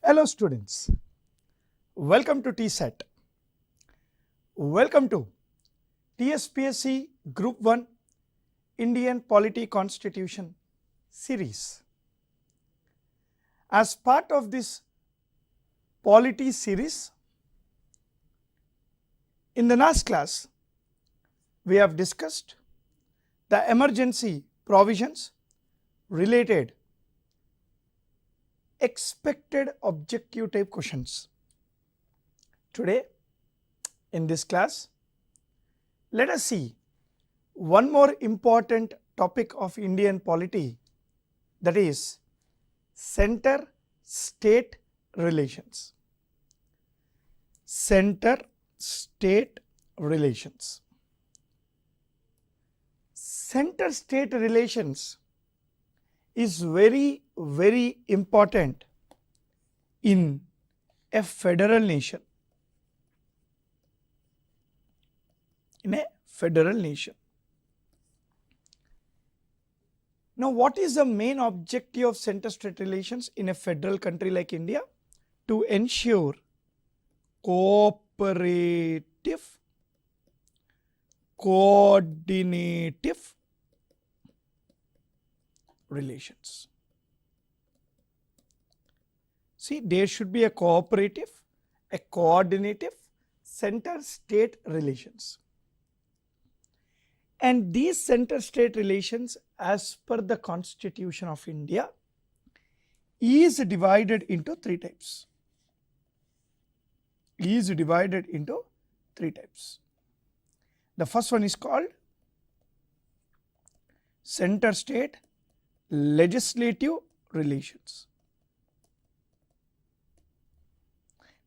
Hello students, welcome to TSAT. Welcome to TSPSC Group 1 Indian Polity Constitution series. As part of this Polity series, in the last class we have discussed the emergency provisions related expected objective type questions. Today in this class, let us see one more important topic of Indian polity, that is center-state relations. Center-state relations. Center-state relations is very important in a federal nation. In a federal nation. Now, what is the main objective of center-state relations in a federal country like India? To ensure cooperative, coordinative relations. See, there should be a cooperative, a coordinative, center-state relations. And these center-state relations, as per the Constitution of India, is divided into three types. The first one is called center-state legislative relations.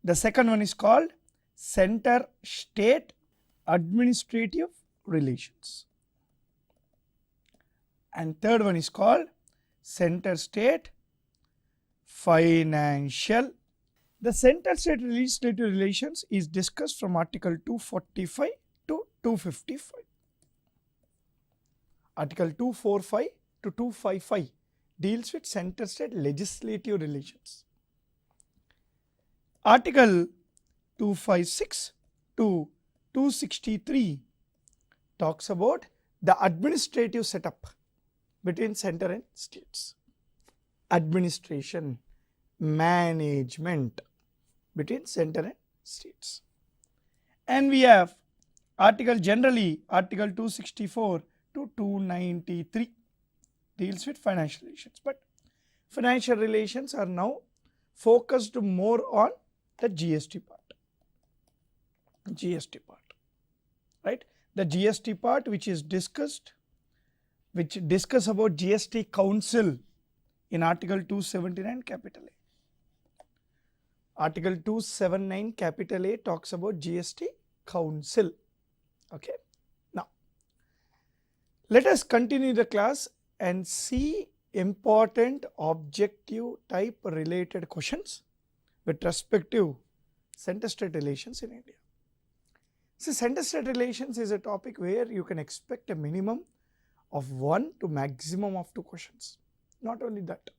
The second one is called center-state administrative relations. And third one is called center-state financial. The center-state legislative relations is discussed from Article 245 to 255. Article 245 to 255 deals with center-state legislative relations. Article 256 to 263 talks about the administrative setup between center and states. Administration, management between center and states. And we have Article 264 to 293 deals with financial relations. But financial relations are now focused more on the GST part. Right? The GST part which discuss about GST Council in Article 279 capital A. Article 279 capital A talks about GST Council. Okay. Now, let us continue the class and see important objective type related questions with respect to center-state relations in India. See, center-state relations is a topic where you can expect a minimum of 1 to maximum of 2 questions. Not only that,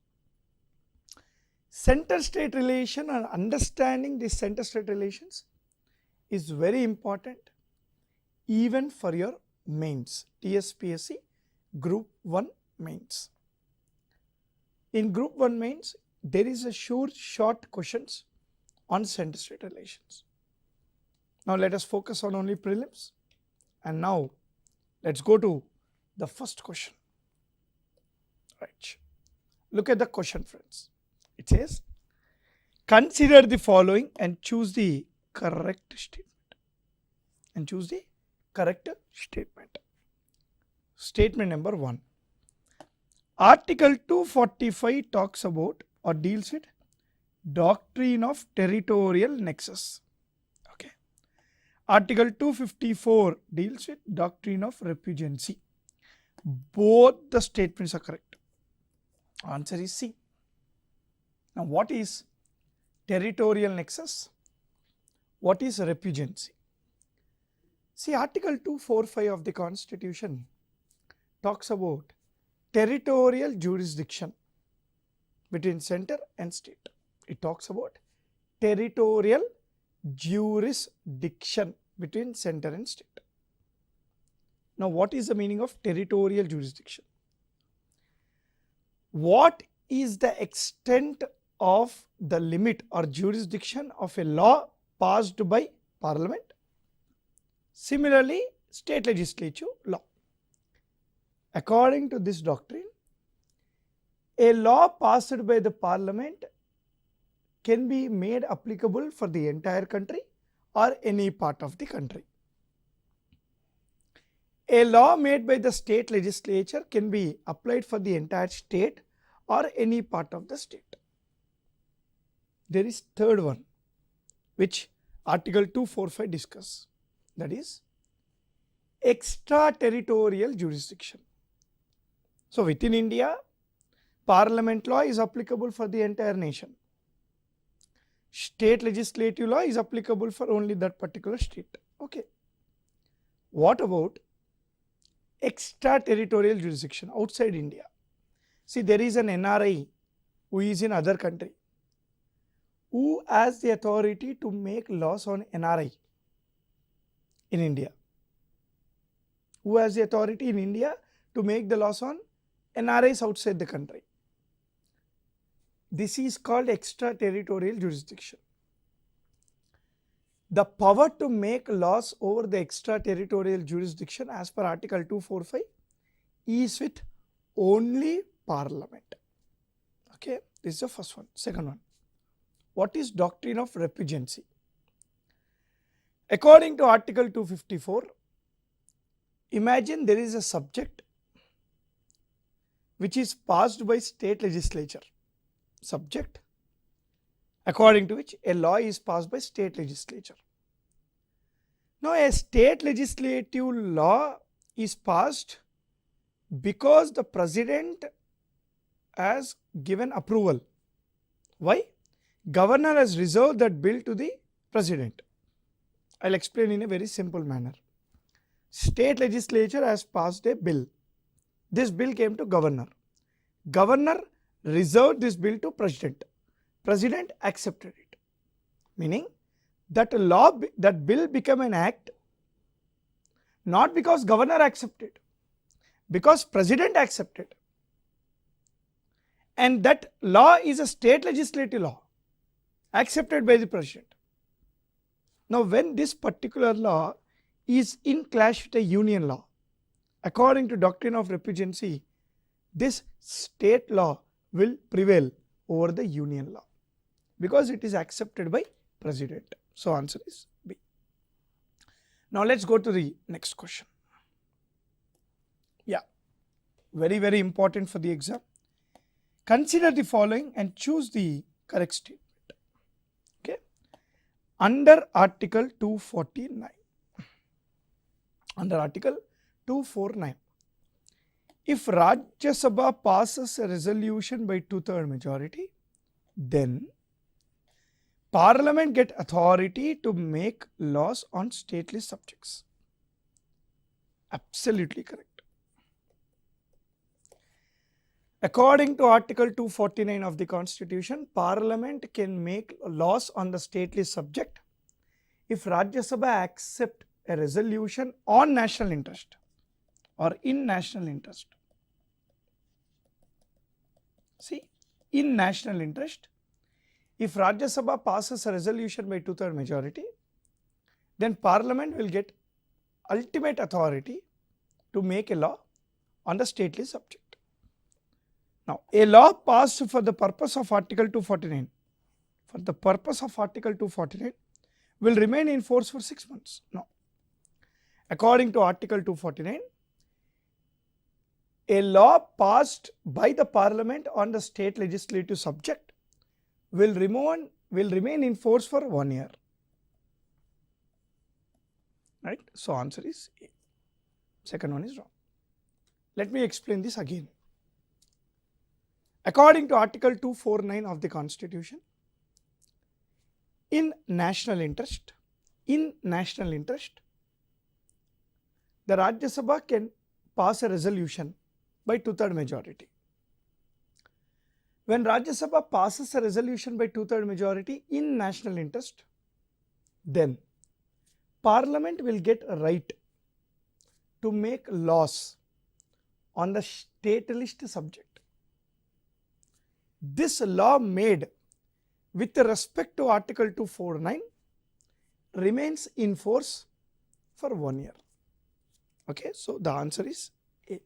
center-state relation and understanding these center-state relations is very important even for your mains, TSPSC Group 1 mains. In Group 1 mains, there is a short questions on center-state relations. Now let us focus on only prelims, and now let's go to the first question. Right. Look at the question, friends. It says, consider the following and choose the correct statement. Statement number 1. Article 245 talks about or deals with doctrine of territorial nexus. Okay. Article 254 deals with doctrine of repugency. Both the statements are correct. Answer is C. Now, what is territorial nexus? What is repugency? See, Article 245 of the Constitution talks about territorial jurisdiction between center and state. It talks about territorial jurisdiction between center and state. Now, what is the meaning of territorial jurisdiction? What is the extent of the limit or jurisdiction of a law passed by Parliament? Similarly, state legislature law. According to this doctrine, a law passed by the Parliament can be made applicable for the entire country or any part of the country. A law made by the state legislature can be applied for the entire state or any part of the state. There is third one, which Article 245 discuss, that is extraterritorial jurisdiction. So, within India, Parliament law is applicable for the entire nation. State legislative law is applicable for only that particular state. Okay. What about extraterritorial jurisdiction outside India? See, there is an NRI who is in other country, who has the authority to make laws on NRI in India. Who has the authority in India to make the laws on NRIs outside the country? This is called extraterritorial jurisdiction. The power to make laws over the extraterritorial jurisdiction as per Article 245 is with only Parliament. Okay, this is the first one. Second one, what is doctrine of repugency? According to Article 254, imagine there is a subject which is passed by state legislature. Subject according to which a law is passed by state legislature. Now, a state legislative law is passed because the president has given approval. Why? Governor has reserved that bill to the president. I will explain in a very simple manner. State legislature has passed a bill. This bill came to governor. Governor reserved this bill to president. President accepted it. Meaning that that bill became an act not because governor accepted, because president accepted. And that law is a state legislative law accepted by the president. Now, when this particular law is in clash with a union law, according to doctrine of repugency, this state law will prevail over the union law because it is accepted by president. So, answer is B. Now, let us go to the next question. Yeah, very important for the exam. Consider the following and choose the correct statement. Okay. Under Article 249, under Article 249, if Rajya Sabha passes a resolution by 2/3 majority, then Parliament get authority to make laws on stately subjects. Absolutely correct. According to Article 249 of the Constitution, Parliament can make laws on the stately subject if Rajya Sabha accept a resolution on national interest or in national interest. See, in national interest, if Rajya Sabha passes a resolution by 2/3 majority, then Parliament will get ultimate authority to make a law on the stately subject. Now, a law passed for the purpose of Article 249, for the purpose of Article 249 will remain in force for 6 months. No. According to Article 249, a law passed by the Parliament on the state legislative subject will remain in force for 1 year. Right? So, answer is A. Second one is wrong. Let me explain this again. According to Article 249 of the Constitution, in national interest, the Rajya Sabha can pass a resolution by 2/3 majority. When Rajya Sabha passes a resolution by 2/3 majority in national interest, then Parliament will get a right to make laws on the state list subject. This law made with respect to Article 249 remains in force for 1 year. Okay, so the answer is A.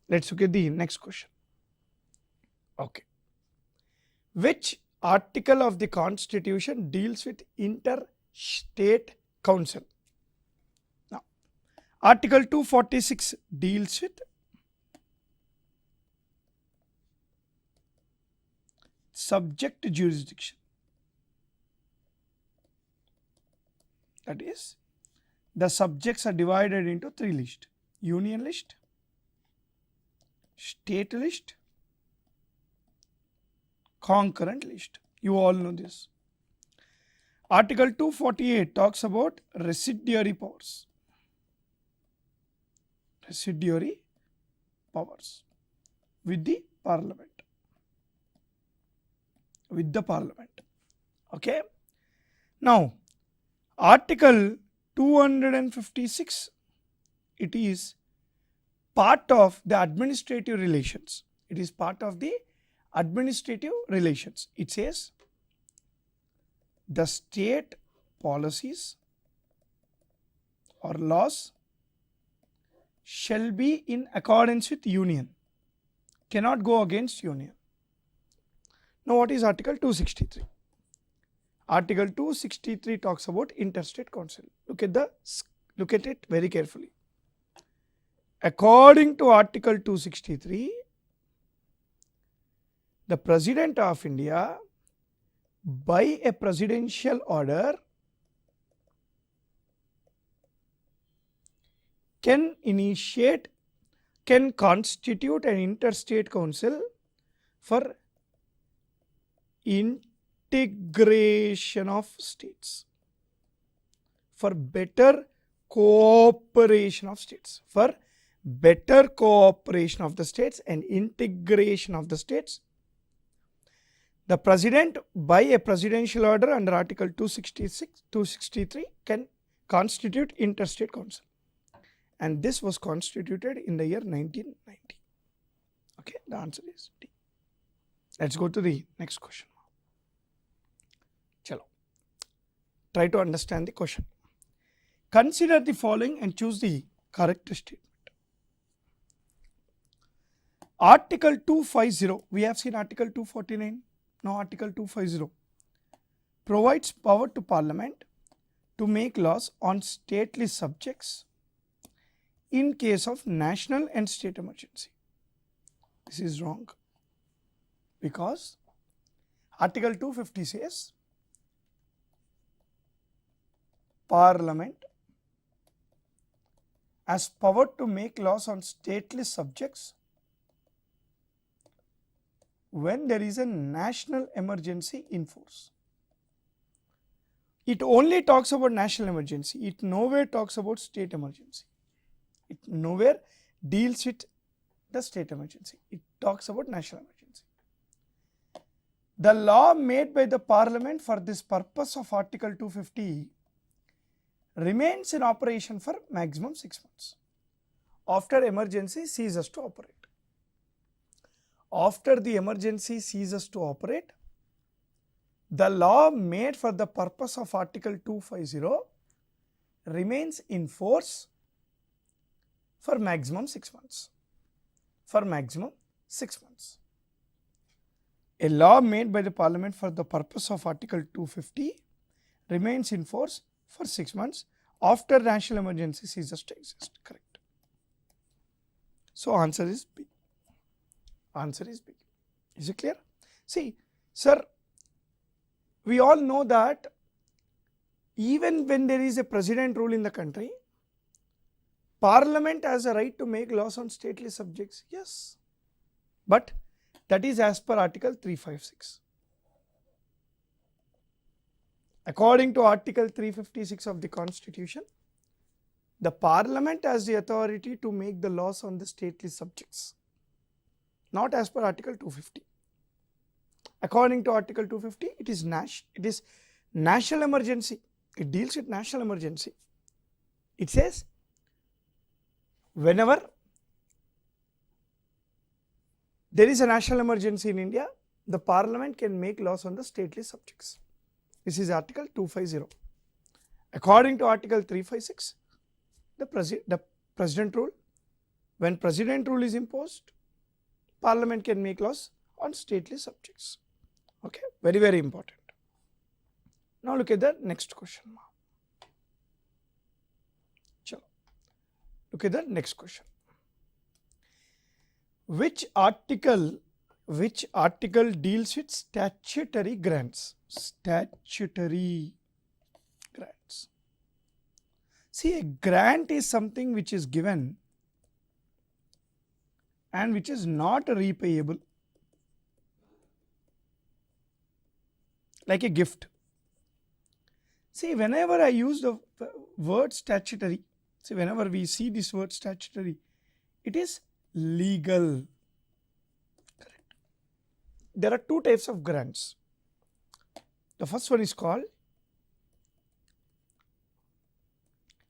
Let's look at the next question. Okay. Which article of the Constitution deals with inter-state council? Now, Article 246 deals with subject jurisdiction. That is, the subjects are divided into 3 lists: union list, state list, concurrent list. You all know this. Article 248 talks about residuary powers. Residuary powers with the Parliament. With the Parliament. Okay. Now, Article 256, it is part of the administrative relations. It is part of the administrative relations. It says the state policies or laws shall be in accordance with union, cannot go against union. Now, what is Article 263? Article 263 talks about interstate council. Look at it very carefully. According to Article 263, the President of India, by a presidential order, can constitute an interstate council for integration of states, for better cooperation of states, for better cooperation of the states and integration of the states. The President, by a presidential order under Article 263 can constitute interstate council, and this was constituted in the year 1990. Okay, the answer is D. Let's go to the next question. Chalo. Try to understand the question. Consider the following and choose the correct statement. Article 250, we have seen Article 249, now Article 250 provides power to Parliament to make laws on stately subjects in case of national and state emergency. This is wrong, because Article 250 says Parliament has power to make laws on stately subjects when there is a national emergency in force. It only talks about national emergency. It nowhere talks about state emergency. It nowhere deals with the state emergency. It talks about national emergency. The law made by the Parliament for this purpose of Article 250 remains in operation for maximum 6 months. After emergency ceases to operate. After the emergency ceases to operate, the law made for the purpose of Article 250 remains in force for maximum 6 months. For maximum 6 months. A law made by the Parliament for the purpose of Article 250 remains in force for 6 months after national emergency ceases to exist. Correct. So, answer is B. Answer is B. Is it clear? See, sir, we all know that even when there is a president rule in the country, Parliament has a right to make laws on stately subjects. Yes, but that is as per Article 356. According to Article 356 of the Constitution, the Parliament has the authority to make the laws on the stately subjects, not as per Article 250. According to Article 250, it is national emergency. It deals with national emergency. It says whenever there is a national emergency in India, the Parliament can make laws on the stately subjects. This is Article 250. According to Article 356, the President rule, when President rule is imposed, Parliament can make laws on stately subjects. Okay, very, very important. Now look at the next question. Chalo. Look at the next question. Which article deals with statutory grants? Statutory grants. See, a grant is something which is given and which is not repayable, like a gift. See, whenever I use the word statutory, see, whenever we see this word statutory, it is legal. Correct. There are two types of grants. The first one is called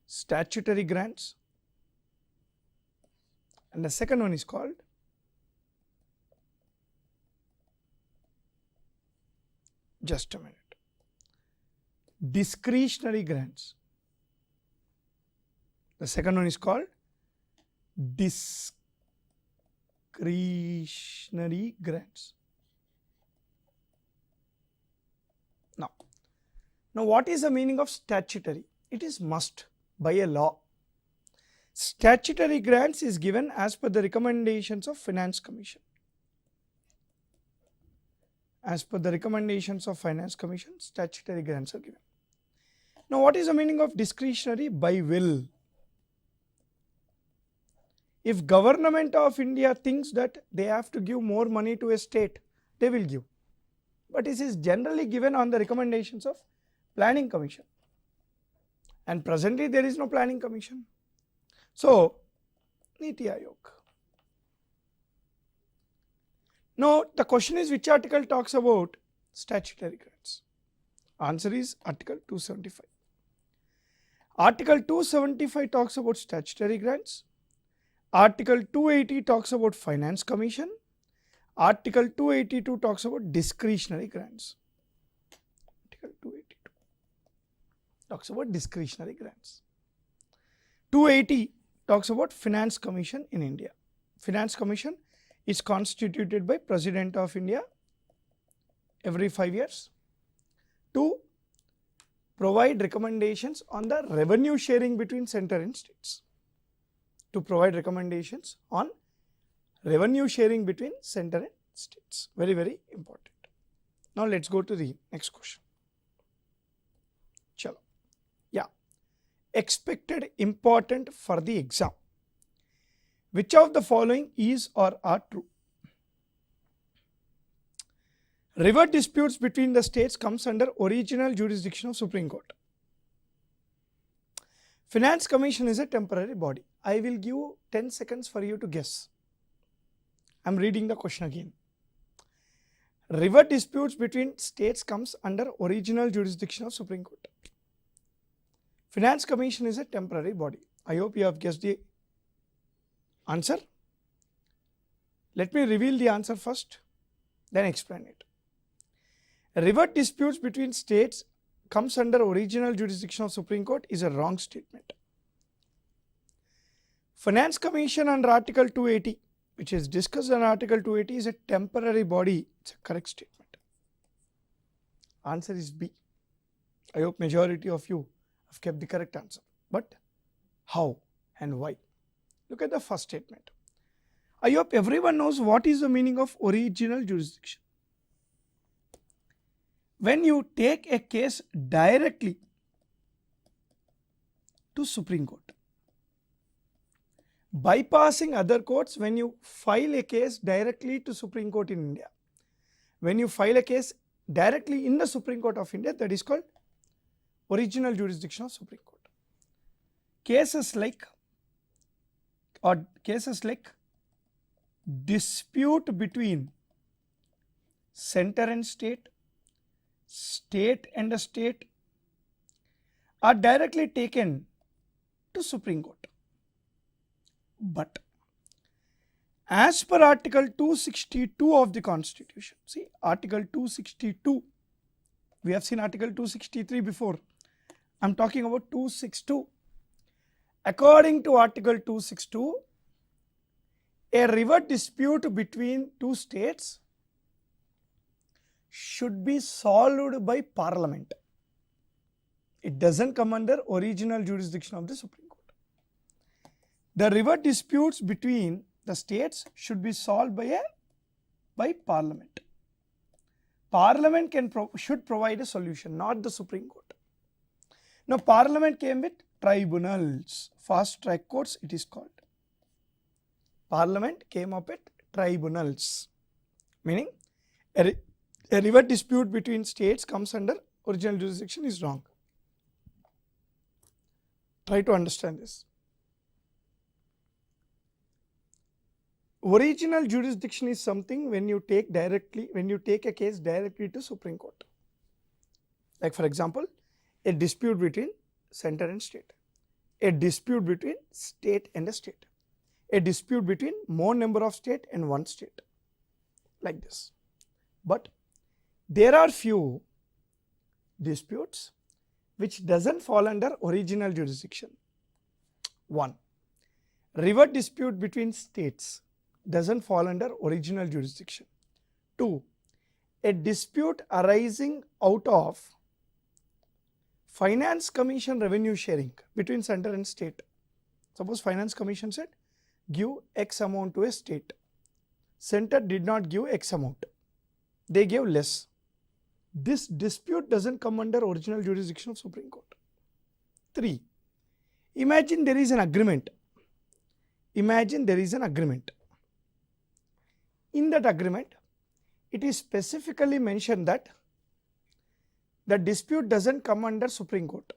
statutory grants, and the second one is called just a minute. Discretionary grants. The second one is called discretionary grants. Now what is the meaning of statutory? It is must by a law. Statutory grants is given as per the recommendations of Finance Commission. As per the recommendations of Finance Commission, statutory grants are given. Now what is the meaning of discretionary? By will. If Government of India thinks that they have to give more money to a state, they will give. But this is generally given on the recommendations of Planning Commission. And presently there is no Planning Commission. So, Niti Aayog. Now the question is, which article talks about statutory grants? Answer is Article 275. Article 275 talks about statutory grants. Article 280 talks about Finance Commission. Article 282 talks about discretionary grants. Article 282 talks about discretionary grants. 280 talks about Finance Commission in India. Finance Commission is constituted by President of India every 5 years to provide recommendations on the revenue sharing between center and states. To provide recommendations on revenue sharing between center and states. Very, very important. Now let's go to the next question. Chalo. Yeah. Expected important for the exam. Which of the following is or are true? River disputes between the states comes under original jurisdiction of Supreme Court. Finance Commission is a temporary body. I will give 10 seconds for you to guess. I am reading the question again. River disputes between states comes under original jurisdiction of Supreme Court. Finance Commission is a temporary body. I hope you have guessed the answer. Let me reveal the answer first, then explain it. River disputes between states comes under original jurisdiction of Supreme Court is a wrong statement. Finance Commission under Article 280, which is discussed on Article 280, is a temporary body. It's a correct statement. Answer is B. I hope majority of you have kept the correct answer. But how and why? Look at the first statement. I hope everyone knows what is the meaning of original jurisdiction. When you take a case directly to Supreme Court, bypassing other courts, when you file a case directly to Supreme Court in India, when you file a case directly in the Supreme Court of India, that is called original jurisdiction of Supreme Court. Cases like dispute between center and state, state and a state are directly taken to Supreme Court. But as per Article 262 of the Constitution, see Article 262, we have seen Article 263 before, I am talking about 262. According to Article 262, a river dispute between two states should be solved by Parliament. It doesn't come under original jurisdiction of the Supreme Court. The river disputes between the states should be solved by Parliament. Parliament should provide a solution, not the Supreme Court. Now Parliament came with tribunals, fast track courts it is called. Parliament came up with tribunals, meaning a river dispute between states comes under original jurisdiction is wrong. Try to understand this. Original jurisdiction is something when you take a case directly to Supreme Court. Like for example, a dispute between center and state, a dispute between state and a state, a dispute between more number of state and one state, like this. But there are few disputes which doesn't fall under original jurisdiction. 1. River dispute between states doesn't fall under original jurisdiction. 2. A dispute arising out of Finance Commission revenue sharing between center and state. Suppose Finance Commission said give X amount to a state. Center did not give X amount. They gave less. This dispute doesn't come under original jurisdiction of Supreme Court. 3. Imagine there is an agreement. Imagine there is an agreement. In that agreement, it is specifically mentioned that the dispute doesn't come under Supreme Court.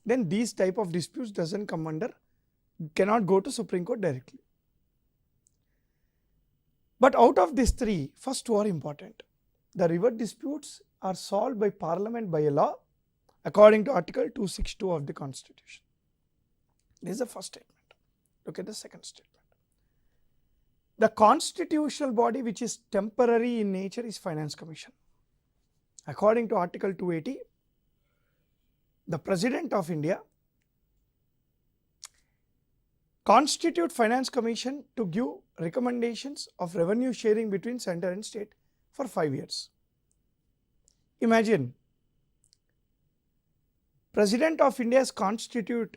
Then these type of disputes doesn't come under, cannot go to Supreme Court directly. But out of these three, first two are important. The river disputes are solved by Parliament by a law according to Article 262 of the Constitution. This is the first statement. Look at the second statement. The constitutional body which is temporary in nature is Finance Commission. According to Article 280, the President of India constitute Finance Commission to give recommendations of revenue sharing between center and state for 5 years. Imagine, President of India has constituted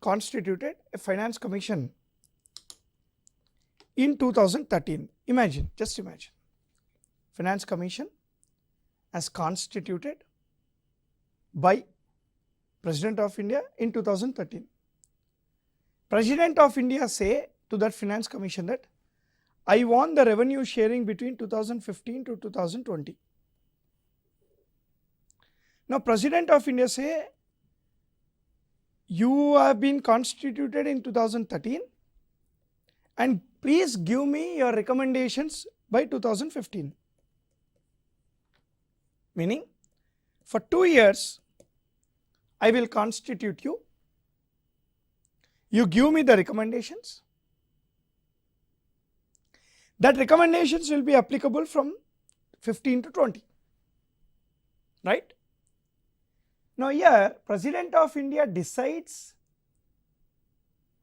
a Finance Commission in 2013. Imagine, just imagine, Finance Commission as constituted by President of India in 2013. President of India say to that Finance Commission that I want the revenue sharing between 2015 to 2020. Now President of India say you have been constituted in 2013 and please give me your recommendations by 2015. Meaning for 2 years I will constitute you, you give me the recommendations, that recommendations will be applicable from 15 to 20, right? Now here President of India decides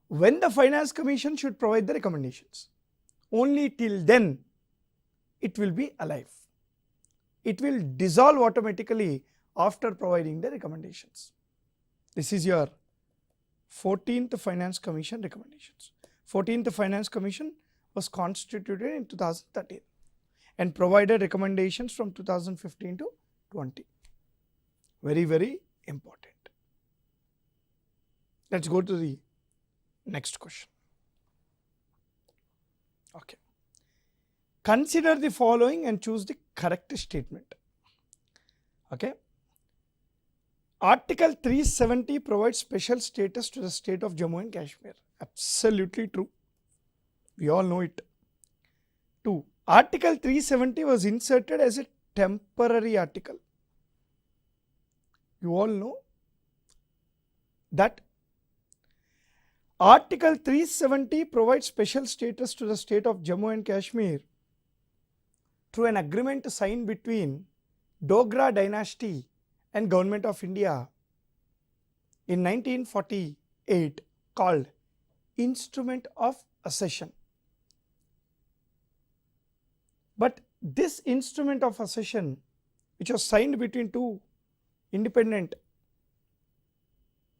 when the Finance Commission should provide the recommendations. Only till then it will be alive. It will dissolve automatically after providing the recommendations. This is your 14th Finance Commission recommendations. 14th Finance Commission was constituted in 2013 and provided recommendations from 2015 to 20. Very, very important. Let's go to the next question. Okay. Consider the following and choose the correct statement. Okay. Article 370 provides special status to the state of Jammu and Kashmir. Absolutely true. We all know it. 2. Article 370 was inserted as a temporary article. You all know that Article 370 provides special status to the state of Jammu and Kashmir through an agreement signed between Dogra dynasty and Government of India in 1948 called Instrument of Accession. But this Instrument of Accession, which was signed between two independent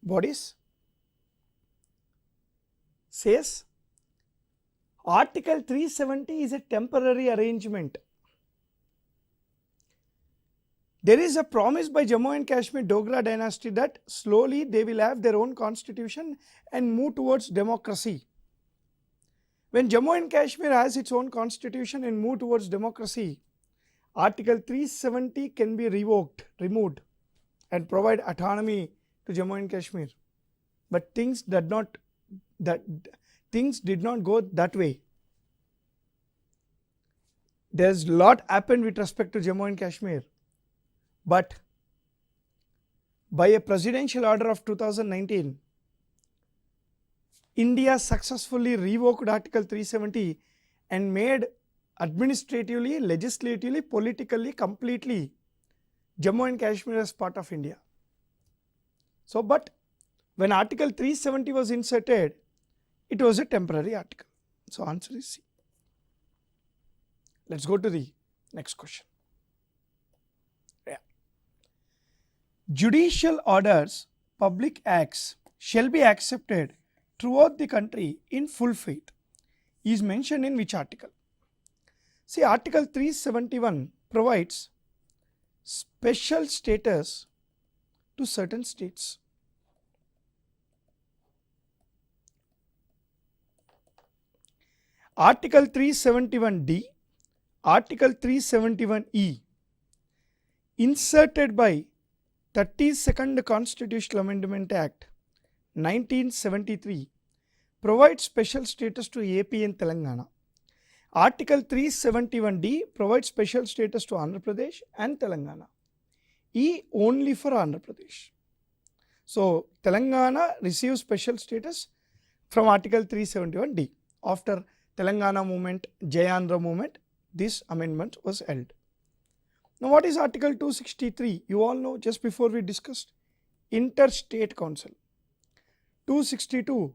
bodies, says Article 370 is a temporary arrangement. There is a promise by Jammu and Kashmir Dogra dynasty that slowly they will have their own constitution and move towards democracy. When Jammu and Kashmir has its own constitution and move towards democracy, Article 370 can be removed and provide autonomy to Jammu and Kashmir. But things did not go that way. There's a lot happened with respect to Jammu and Kashmir. But by a presidential order of 2019, India successfully revoked Article 370 and made administratively, legislatively, politically, completely Jammu and Kashmir as part of India. So, but when Article 370 was inserted, it was a temporary article. So, answer is C. Let's go to the next question. Judicial orders, public acts shall be accepted throughout the country in full faith is mentioned in which article? See, Article 371 provides special status to certain states. Article 371D, Article 371E, inserted by 32nd Constitutional Amendment Act 1973, provides special status to AP and Telangana. Article 371D provides special status to Andhra Pradesh and Telangana. E only for Andhra Pradesh. So, Telangana receives special status from Article 371D. After Telangana movement, Jayandhra movement, this amendment was held. Now, what is Article 263? You all know, just before we discussed Interstate Council. 262,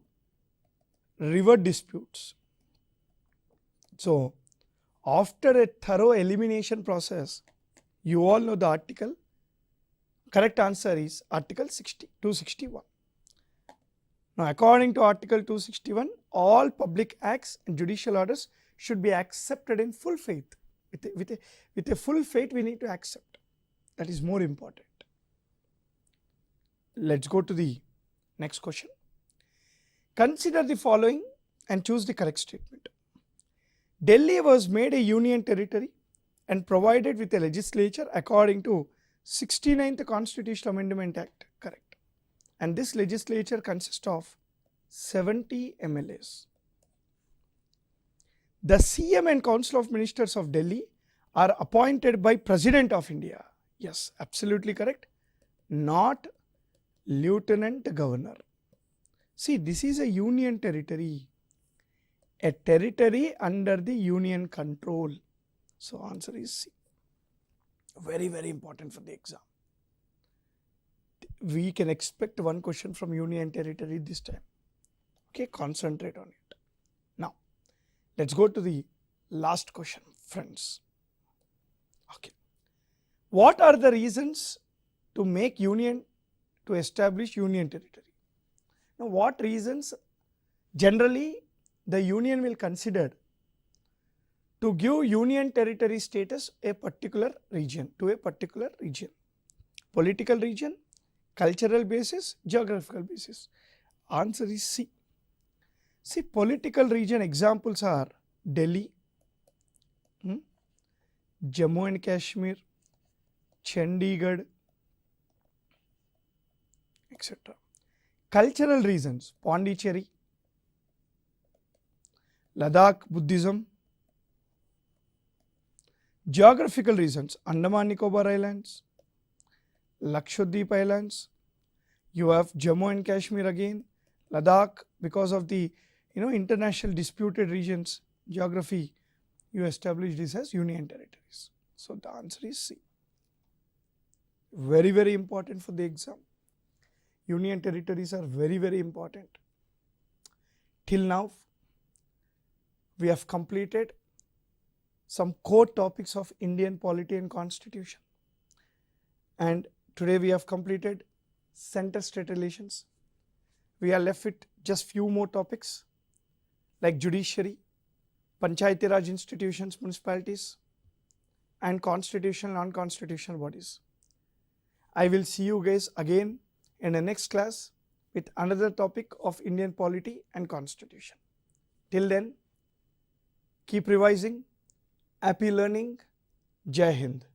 river disputes. So, after a thorough elimination process, you all know the article. Correct answer is Article 261. Now, according to Article 261, all public acts and judicial orders should be accepted in full faith. With a full faith, we need to accept. That is more important. Let's go to the next question. Consider the following and choose the correct statement. Delhi was made a union territory and provided with a legislature according to 69th Constitutional Amendment Act. Correct. And this legislature consists of 70 MLAs. The CM and Council of Ministers of Delhi are appointed by President of India. Yes, absolutely correct. Not Lieutenant Governor. See, this is a union territory. A territory under the union control. So, answer is C. Very, very important for the exam. We can expect one question from union territory this time. Okay, concentrate on it. Now, let's go to the last question, friends. Okay. What are the reasons to establish union territory? Now, what reasons generally the union will consider to give union territory status to a particular region? Political region, cultural basis, geographical basis. Answer is C. See, political region examples are Delhi, Jammu and Kashmir, Chandigarh, etc. Cultural reasons, Pondicherry, Ladakh Buddhism, Geographical regions, Andaman Nicobar Islands, Lakshadweep Islands, you have Jammu and Kashmir again, Ladakh, because of the international disputed regions geography, you establish this as union territories. So the answer is C. Very, very important for the exam. Union territories are very, very important. Till now, we have completed some core topics of Indian polity and constitution. And today we have completed center-state relations. We are left with just few more topics like judiciary, Panchayati Raj institutions, municipalities, and constitutional, non-constitutional bodies. I will see you guys again in the next class with another topic of Indian polity and constitution. Till then, keep revising. Happy learning. Jai Hind.